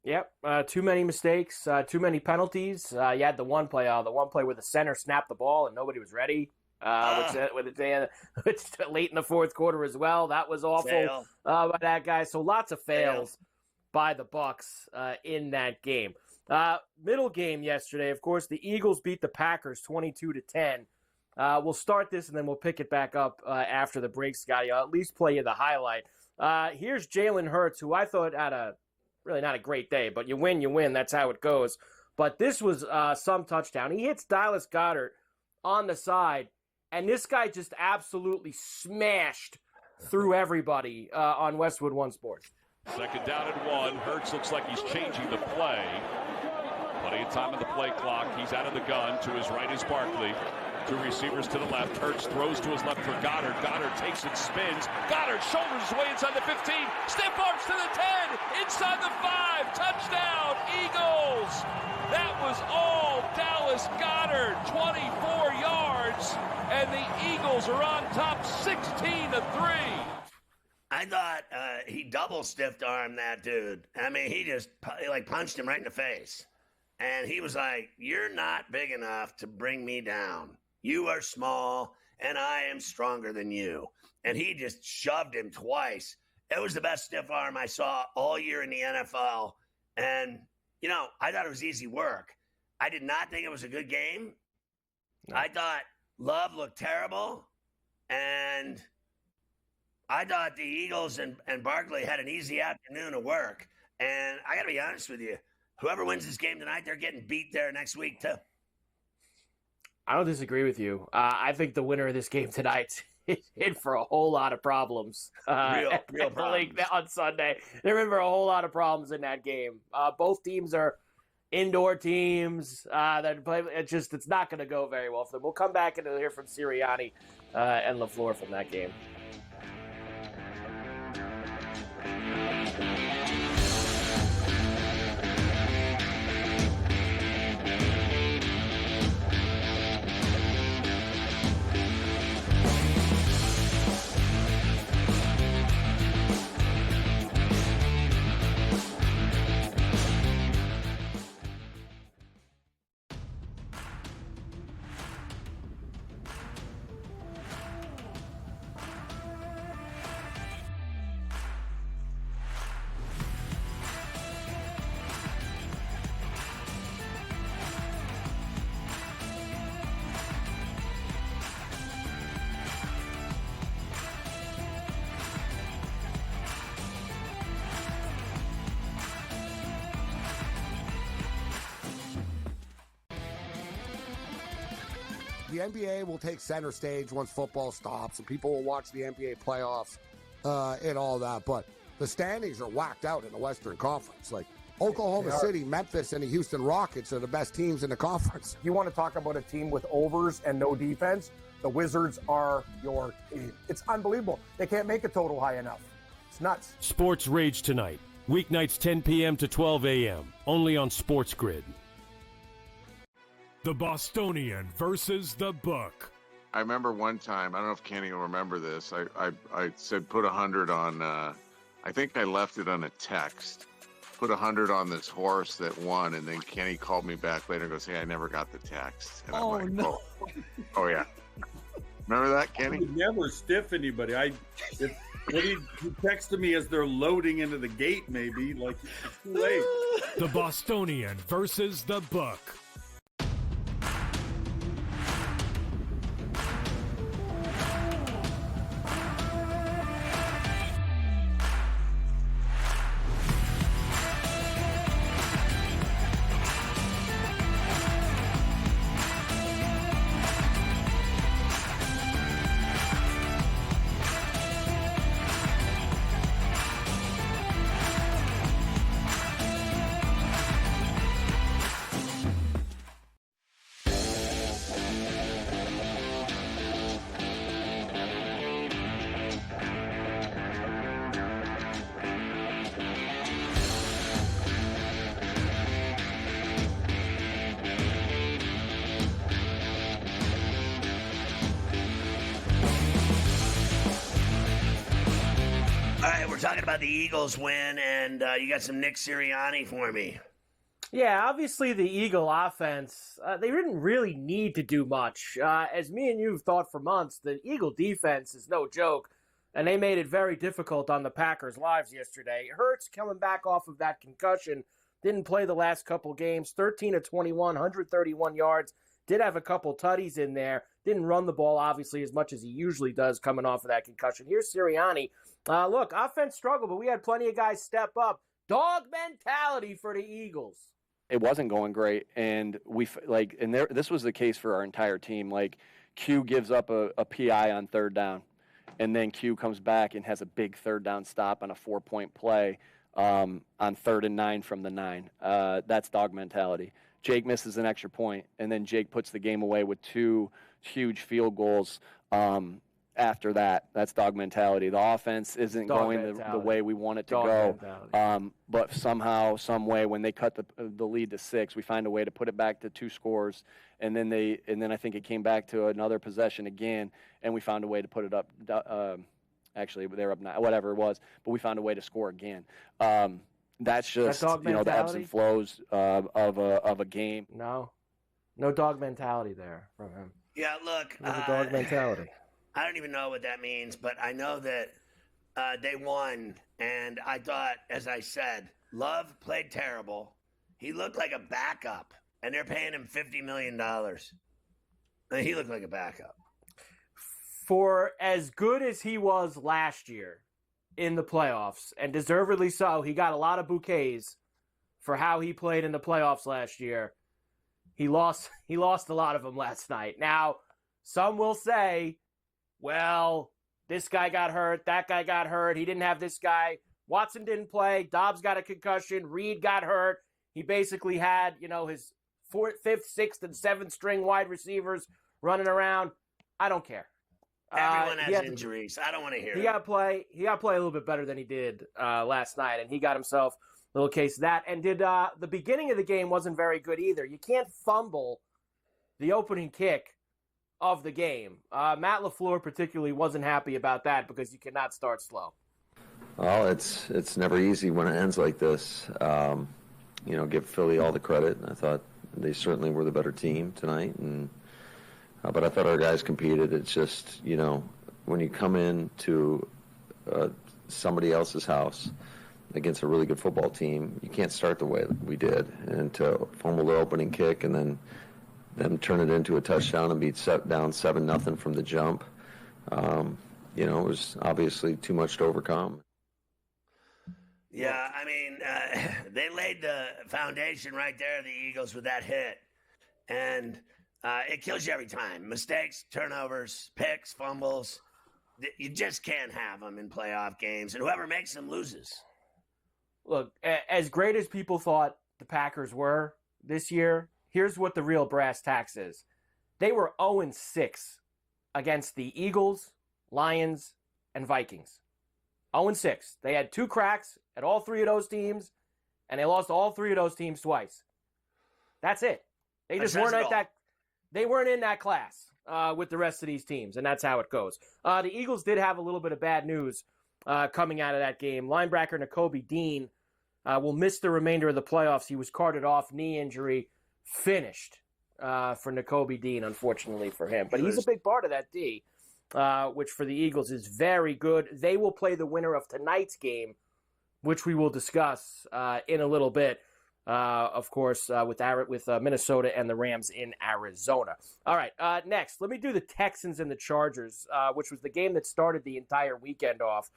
B: Yep, too many mistakes, too many penalties. You had the one play where the center snapped the ball and nobody was ready, which late in the fourth quarter as well. That was awful by that guy. So lots of fails by the Bucs in that game. Middle game yesterday, of course, the Eagles beat the Packers 22-10. We'll start this and then we'll pick it back up after the break, Scotty. I'll at least play you the highlight. Here's Jalen Hurts, who I thought had really not a great day, but you win. That's how it goes. But this was some touchdown. He hits Dallas Goedert on the side, and this guy just absolutely smashed through everybody on Westwood One Sports.
L: Second down and 1. Hurts looks like he's changing the play. Plenty of time on the play clock. He's out of the gun. To his right is Barkley. 2 receivers to the left. Hurts throws to his left for Goddard. Goddard takes it, spins. Goddard shoulders his way inside the 15. Stiff arms to the 10. Inside the 5. Touchdown, Eagles. That was all Dallas Goedert. 24 yards. And the Eagles are on top 16-3.
A: I thought he double stiffed armed that dude. I mean, he just punched him right in the face. And he was like, "You're not big enough to bring me down. You are small, and I am stronger than you." And he just shoved him twice. It was the best stiff arm I saw all year in the NFL. And, I thought it was easy work. I did not think it was a good game. No. I thought Love looked terrible. And I thought the Eagles and Barkley had an easy afternoon of work. And I got to be honest with you. Whoever wins this game tonight, they're getting beat there next week, too.
B: I don't disagree with you. I think the winner of this game tonight is in for a whole lot of problems.
A: Real problems.
B: On Sunday. They're in for a whole lot of problems in that game. Both teams are indoor teams that play. It's not going to go very well for them. We'll come back and hear from Sirianni and LaFleur from that game.
C: the NBA will take center stage once football stops, and people will watch the NBA playoffs and all that. But the standings are whacked out in the Western Conference. Like Oklahoma City, Memphis, and the Houston Rockets are the best teams in the conference.
D: You want to talk about a team with overs and no defense? The Wizards are your team. It's unbelievable. They can't make a total high enough. It's nuts.
E: Sports Rage tonight. Weeknights 10 p.m. to 12 a.m. Only on SportsGrid.
F: The Bostonian versus the Book.
G: I remember one time, I don't know if Kenny will remember this. I said put 100 on, I think I left it on a text. Put 100 on this horse that won, and then Kenny called me back later and goes, hey, I never got the text. And I'm like,
H: no.
G: Oh, yeah. Remember that, Kenny?
H: I would never stiff anybody. He texted me as they're loading into the gate, maybe. Like, it's too late.
F: The Bostonian versus the Book.
A: Talking about the Eagles win, and you got some Nick Sirianni for me.
B: Yeah, obviously the Eagle offense, they didn't really need to do much. As me and you have thought for months, the Eagle defense is no joke, and they made it very difficult on the Packers' lives yesterday. Hurts coming back off of that concussion, didn't play the last couple games, 13 of 21, 131 yards, did have a couple tutties in there, didn't run the ball obviously as much as he usually does coming off of that concussion. Here's Sirianni. Look, offense struggled, but we had plenty of guys step up. Dog mentality for the Eagles.
M: It wasn't going great, and this was the case for our entire team. Like, Q gives up a PI on third down, and then Q comes back and has a big third down stop on a 4-point play on 3rd and 9 from the 9. That's dog mentality. Jake misses an extra point, and then Jake puts the game away with 2 huge field goals. After that, that's dog mentality. The offense isn't going the way we want it to go. But somehow, some way, when they cut the lead to 6, we find a way to put it back to 2 scores, and then I think it came back to another possession again, and we found a way to put it up. Actually, they're up 9, whatever it was, but we found a way to score again. That's just the ebbs and flows of a game.
B: No dog mentality there from him.
A: Yeah, look,
B: no dog mentality.
A: I don't even know what that means, but I know that they won, and I thought, as I said, Love played terrible. He looked like a backup, and they're paying him $50 million. He looked like a backup.
B: For as good as he was last year in the playoffs, and deservedly so, he got a lot of bouquets for how he played in the playoffs last year. He lost a lot of them last night. Now, some will say, well, this guy got hurt, that guy got hurt, he didn't have this guy. Watson didn't play, Dobbs got a concussion, Reed got hurt. He basically had, his 4th, 5th, 6th, and 7th string wide receivers running around. I don't care.
A: Everyone has injuries. I don't want to hear it.
B: He got to play a little bit better than he did last night, and he got himself a little case of that. And the beginning of the game wasn't very good either. You can't fumble the opening kick of the game. Matt LaFleur particularly wasn't happy about that because you cannot start slow.
N: Well, it's never easy when it ends like this. Give Philly all the credit. I thought they certainly were the better team tonight, but I thought our guys competed. It's just, when you come into somebody else's house against a really good football team, you can't start the way that we did. And to fumble the opening kick and then turn it into a touchdown and be down 7-0 from the jump, it was obviously too much to overcome.
A: Yeah, I mean, they laid the foundation right there, the Eagles, with that hit. And It kills you every time. Mistakes, turnovers, picks, fumbles. You just can't have them in playoff games, and whoever makes them loses.
B: Look, as great as people thought the Packers were this year, here's what the real brass tacks is. They were 0-6 against the Eagles, Lions, and Vikings. 0-6. They had 2 cracks at all 3 of those teams, and they lost all 3 of those teams twice. That's it. They just weren't at that. They weren't in that class with the rest of these teams, and that's how it goes. The Eagles did have a little bit of bad news coming out of that game. Linebacker Nakobe Dean will miss the remainder of the playoffs. He was carted off, knee injury, finished for Nakobe Dean, unfortunately for him. But he's a big part of that D, which for the Eagles is very good. They will play the winner of tonight's game, which we will discuss in a little bit. Of course, with Minnesota and the Rams in Arizona. All right, next, let me do the Texans and the Chargers, which was the game that started the entire weekend off.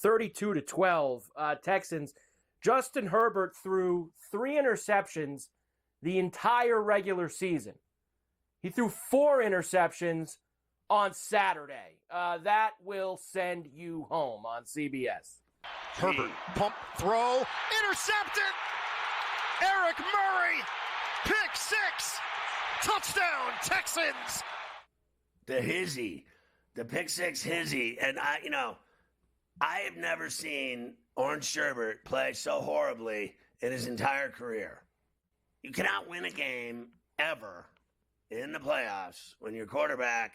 B: 32-12, Texans. Justin Herbert threw 3 interceptions the entire regular season. He threw 4 interceptions on Saturday. That will send you home on CBS.
O: Herbert, pump, throw, intercepted! Eric Murray, pick 6, touchdown, Texans.
A: The hizzy, the pick 6 hizzy. And I have never seen Orange Sherbert play so horribly in his entire career. You cannot win a game ever in the playoffs when your quarterback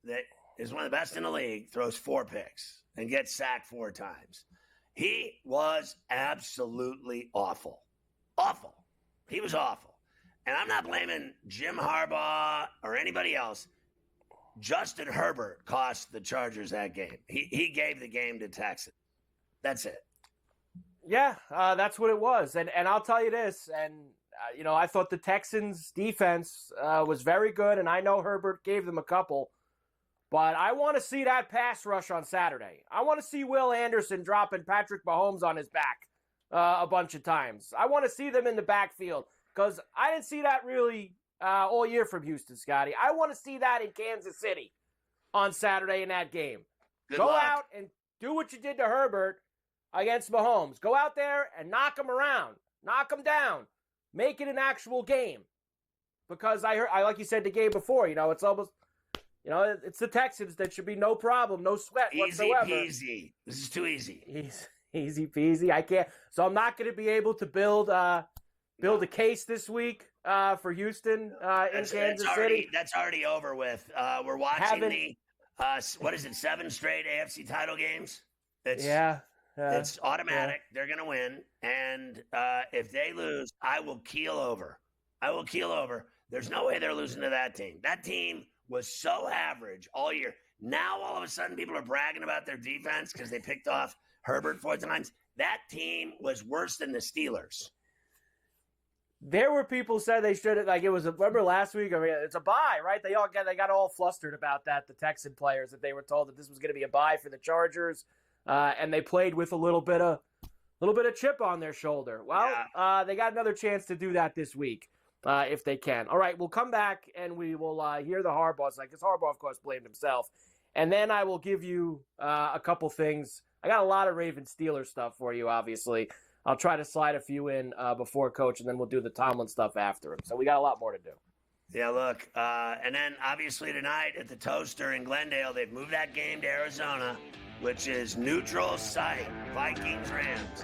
A: that is one of the best in the league throws 4 picks and gets sacked 4 times. He was absolutely awful. Awful. He was awful. And I'm not blaming Jim Harbaugh or anybody else. Justin Herbert cost the Chargers that game. He gave the game to Texas. That's it.
B: Yeah, that's what it was. And I'll tell you this, and I thought the Texans' defense was very good, and I know Herbert gave them a couple. But I want to see that pass rush on Saturday. I want to see Will Anderson dropping Patrick Mahomes on his back a bunch of times. I want to see them in the backfield because I didn't see that really all year from Houston, Scotty. I want to see that in Kansas City on Saturday in that game. Go out and do what you did to Herbert against Mahomes. Go out there and knock him around. Knock him down. Make it an actual game. Because I like you said the game before, it's almost, it's the Texans. That should be no problem, no sweat whatsoever.
A: Easy peasy. This is too easy.
B: Easy peasy. I can't. So I'm not going to be able to build a case this week for Houston in Kansas City.
A: That's already over with. We're watching the 7 straight AFC title games. It's automatic. Yeah. They're going to win. And if they lose, I will keel over. There's no way they're losing to that team. That team was so average all year. Now, all of a sudden, people are bragging about their defense because they picked off Herbert 4 times. That team was worse than the Steelers.
B: There were people said they should have, remember last week? I mean, it's a bye, right? They got all flustered about that, the Texan players, that they were told that this was going to be a bye for the Chargers, and they played with a little bit of chip on their shoulder. Well, they got another chance to do that this week. If they can. All right, we'll come back and we will hear the Harbaugh side, because Harbaugh, of course, blamed himself. And then I will give you a couple things. I got a lot of Ravens-Steelers stuff for you, obviously. I'll try to slide a few in before Coach, and then we'll do the Tomlin stuff after him. So we got a lot more to do.
A: Yeah, look. And then, obviously, tonight at the Toaster in Glendale, they've moved that game to Arizona, which is neutral site, Vikings-Rams.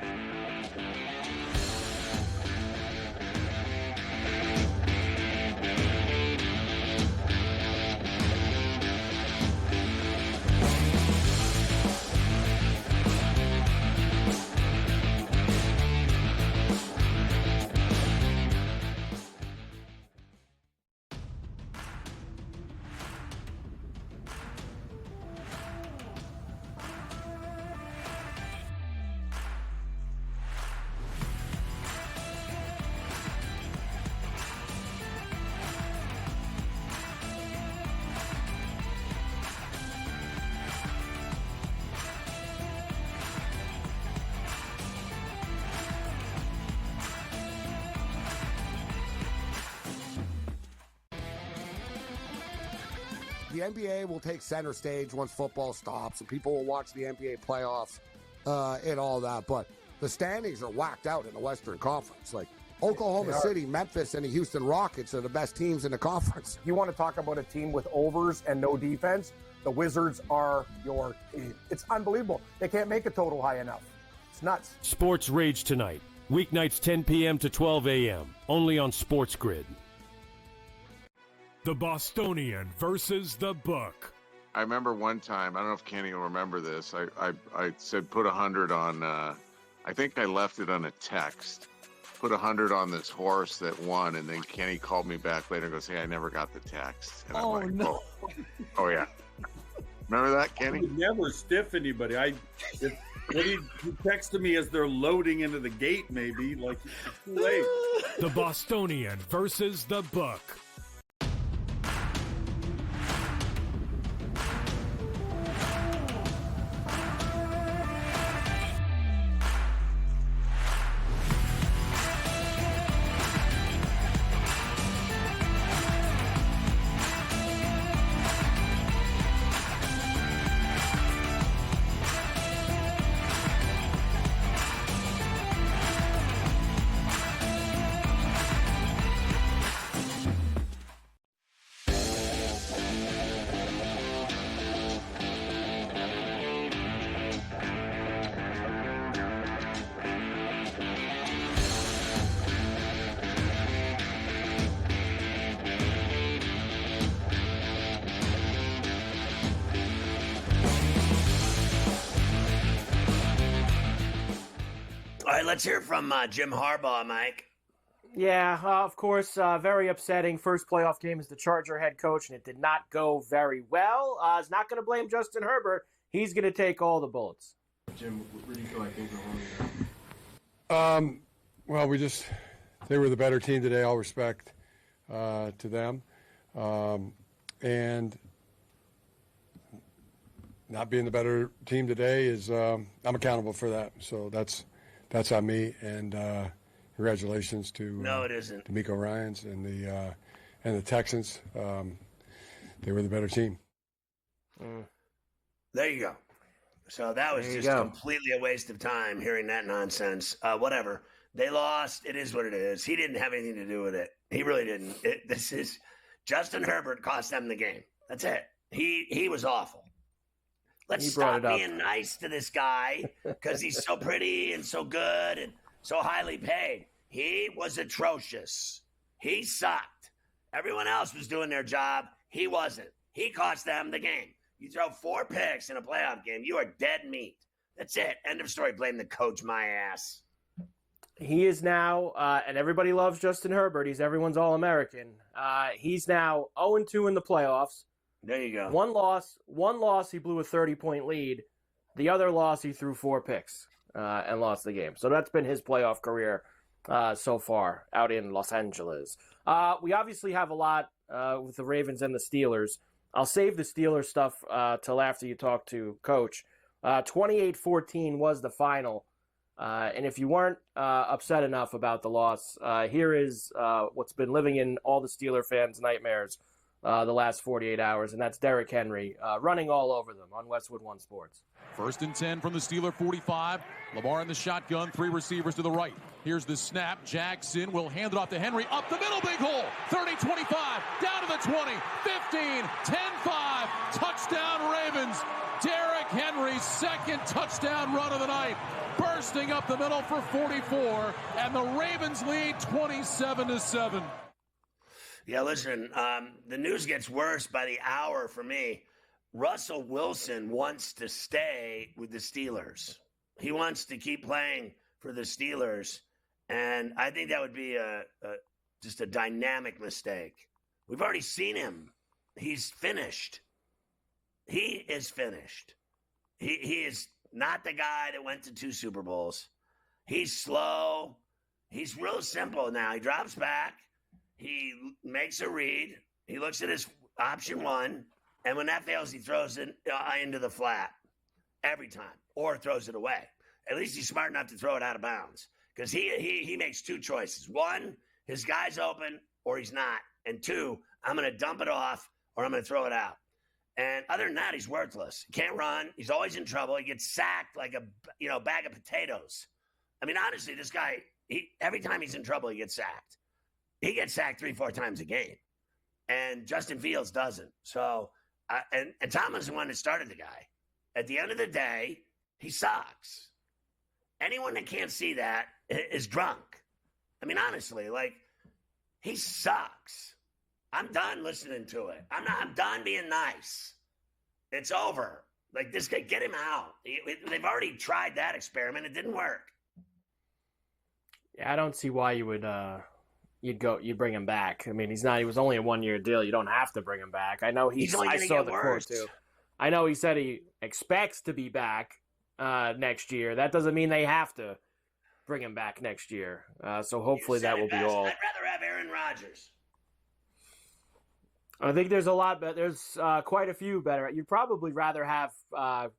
C: the NBA will take center stage once football stops, and people will watch the NBA playoffs and all that. But the standings are whacked out in the Western Conference. Like Oklahoma City, Memphis, and the Houston Rockets are the best teams in the conference.
D: You want to talk about a team with overs and no defense? The Wizards are your team. It's unbelievable. They can't make a total high enough. It's nuts.
E: Sports Rage tonight. Weeknights 10 p.m. to 12 a.m. Only on SportsGrid.
F: The Bostonian versus the Book.
G: I remember one time, I don't know if Kenny will remember this. I said put 100 on, I think I left it on a text. Put 100 on this horse that won, and then Kenny called me back later and goes, "Hey, I never got the text." And I'm like,
H: no.
G: Oh yeah. Remember that, Kenny?
H: I would never stiff anybody. He texted me as they're loading into the gate, maybe. Like, it's too late.
F: The Bostonian versus the Book.
A: All right, let's hear from Jim Harbaugh, Mike.
B: Yeah, of course, very upsetting. First playoff game as the Charger head coach, and it did not go very well. He's not going to blame Justin Herbert. He's going to take all the bullets.
P: Jim, where do you feel like things are wrong? Well, they were the better team today, all respect to them. And not being the better team today is, I'm accountable for that. So that's on me, and congratulations to
A: no, it isn't.
P: D'Amico Ryans and the Texans. They were the better team.
A: There you go. So that was just completely a waste of time hearing that nonsense. Whatever. They lost. It is what it is. He didn't have anything to do with it. He really didn't. This is Justin Herbert cost them the game. That's it. He was awful. Let's stop being nice to this guy because he's so pretty and so good and so highly paid. He was atrocious. He sucked. Everyone else was doing their job. He wasn't. He cost them the game. You throw 4 picks in a playoff game, you are dead meat. That's it. End of story. Blame the coach, my ass.
B: He is now, and everybody loves Justin Herbert. He's everyone's All-American. He's now 0-2 in the playoffs.
A: There you go.
B: One loss, he blew a 30-point lead. The other loss, he threw 4 picks and lost the game. So that's been his playoff career so far out in Los Angeles. We obviously have a lot with the Ravens and the Steelers. I'll save the Steelers stuff till after you talk to Coach. 28-14 was the final. And if you weren't upset enough about the loss, here is what's been living in all the Steeler fans' nightmares the last 48 hours, and that's Derrick Henry running all over them on Westwood One Sports.
Q: 1st and 10 from the Steeler 45. Lamar in the shotgun, 3 receivers to the right. Here's the snap. Jackson will hand it off to Henry. Up the middle, big hole. 30, 25, down to the 20, 15, 10-5. Touchdown Ravens. Derrick Henry's 2nd touchdown run of the night. Bursting up the middle for 44, and the Ravens lead 27-7.
A: Yeah, listen, the news gets worse by the hour for me. Russell Wilson wants to stay with the Steelers. He wants to keep playing for the Steelers, and I think that would be just a dynamic mistake. We've already seen him. He's finished. He is finished. He is not the guy that went to 2 Super Bowls. He's slow. He's real simple now. He drops back. He makes a read. He looks at his option 1. And when that fails, he throws it into the flat every time or throws it away. At least he's smart enough to throw it out of bounds because he makes 2 choices. 1, his guy's open or he's not. And 2, I'm going to dump it off or I'm going to throw it out. And other than that, he's worthless. He can't run. He's always in trouble. He gets sacked like a bag of potatoes. I mean, honestly, this guy, every time he's in trouble, he gets sacked. He gets sacked 3-4 times a game. And Justin Fields doesn't. So, and Tomlin's is the one that started the guy. At the end of the day, he sucks. Anyone that can't see that is drunk. I mean, honestly, like, he sucks. I'm done listening to it. I'm done being nice. It's over. Like, this guy, get him out. They've already tried that experiment. It didn't work.
B: Yeah, I don't see why you would you'd bring him back. I mean, he was only a 1-year deal. You don't have to bring him back. I know
A: he's only
B: I
A: gonna
B: saw
A: get
B: the
A: worse.
B: quote too. I know he said he expects to be back next year. That doesn't mean they have to bring him back next year. So hopefully that will be all.
A: I'd rather have Aaron Rodgers.
B: I think there's there's quite a few better. You'd probably rather have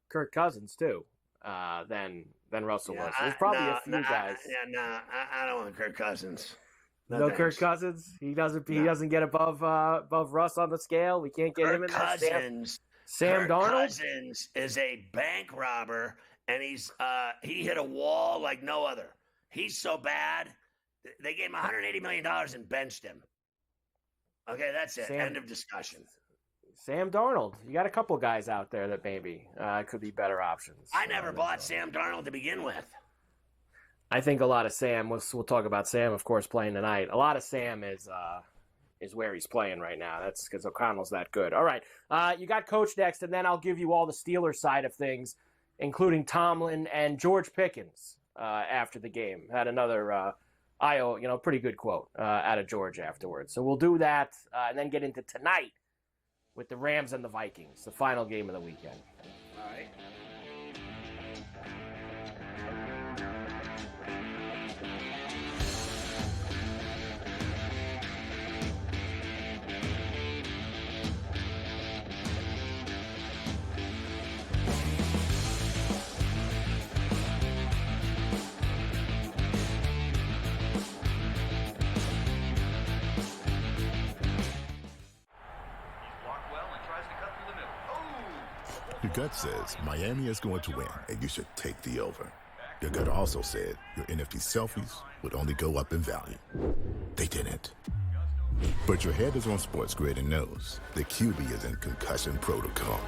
B: Kirk Cousins too than Russell Wilson. There's probably a few guys.
A: I don't want Kirk Cousins.
B: No Kirk Cousins. He doesn't get above Russ on the scale. We can't get him in there. Sam Darnold.
A: Cousins is a bank robber, and he hit a wall like no other. He's so bad. They gave him $180 million and benched him. Okay, that's it. End of discussion.
B: Sam Darnold. You got a couple guys out there that maybe could be better options.
A: I never bought Sam Darnold to begin with.
B: I think a lot of Sam. We'll talk about Sam, of course, playing tonight. A lot of Sam is where he's playing right now. That's because O'Connell's that good. All right, you got Coach next, and then I'll give you all the Steelers side of things, including Tomlin and George Pickens after the game. Had another pretty good quote out of George afterwards. So we'll do that and then get into tonight with the Rams and the Vikings, the final game of the weekend.
A: All right.
R: Your gut says Miami is going to win, and you should take the over. Your gut also said your NFT selfies would only go up in value. They didn't. But your head is on SportsGrid and knows the QB is in concussion protocol.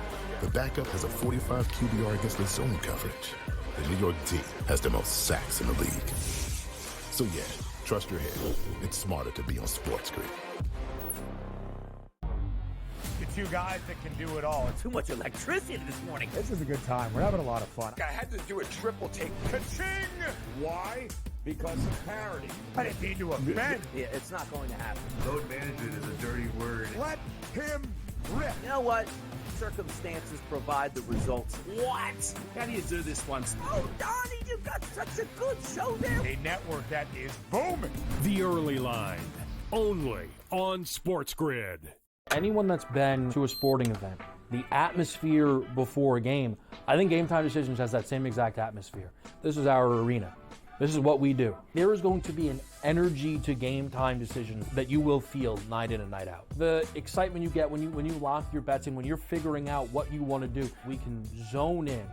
R: The backup has a 45 QBR against the zone coverage. The New York D has the most sacks in the league. So yeah, trust your head. It's smarter to be on SportsGrid.
S: The two guys that can do it all.
T: Too much electricity this morning.
S: This is a good time. We're having a lot of fun.
T: I had to do a triple take.
S: Ka-ching! Why? Because of parity. I didn't mean to offend.
T: Yeah, it's not going to happen.
U: Load management is a dirty word.
S: Let him rip.
T: You know what? Circumstances provide the results. What?
U: How do you do this once?
T: Oh, Donnie, you've got such a good show there.
S: A network that is booming.
F: The Early Line, only on SportsGrid.
V: Anyone that's been to a sporting event, the atmosphere before a game, I think Game Time Decisions has that same exact atmosphere. This is our arena. This is what we do. There is going to be an energy to Game Time Decisions that you will feel night in and night out. The excitement you get when you lock your bets in, when you're figuring out what you want to do, we can zone in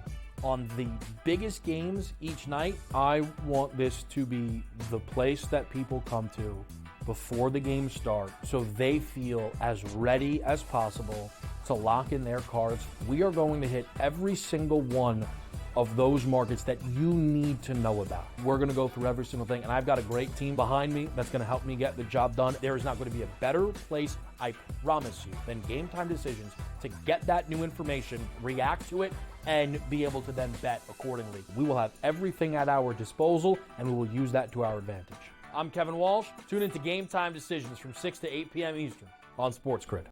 V: on the biggest games each night. I want this to be the place that people come to before the game starts so they feel as ready as possible to lock in their cards. We are going to hit every single one of those markets that you need to know about. We're going to go through every single thing, and I've got a great team behind me that's going to help me get the job done. There is not going to be a better place, I promise you, than Game Time Decisions to get that new information, react to it, and be able to then bet accordingly. We will have everything at our disposal, and we will use that to our advantage. I'm Kevin Walsh. Tune into Game Time Decisions from 6 to 8 p.m. Eastern on SportsGrid.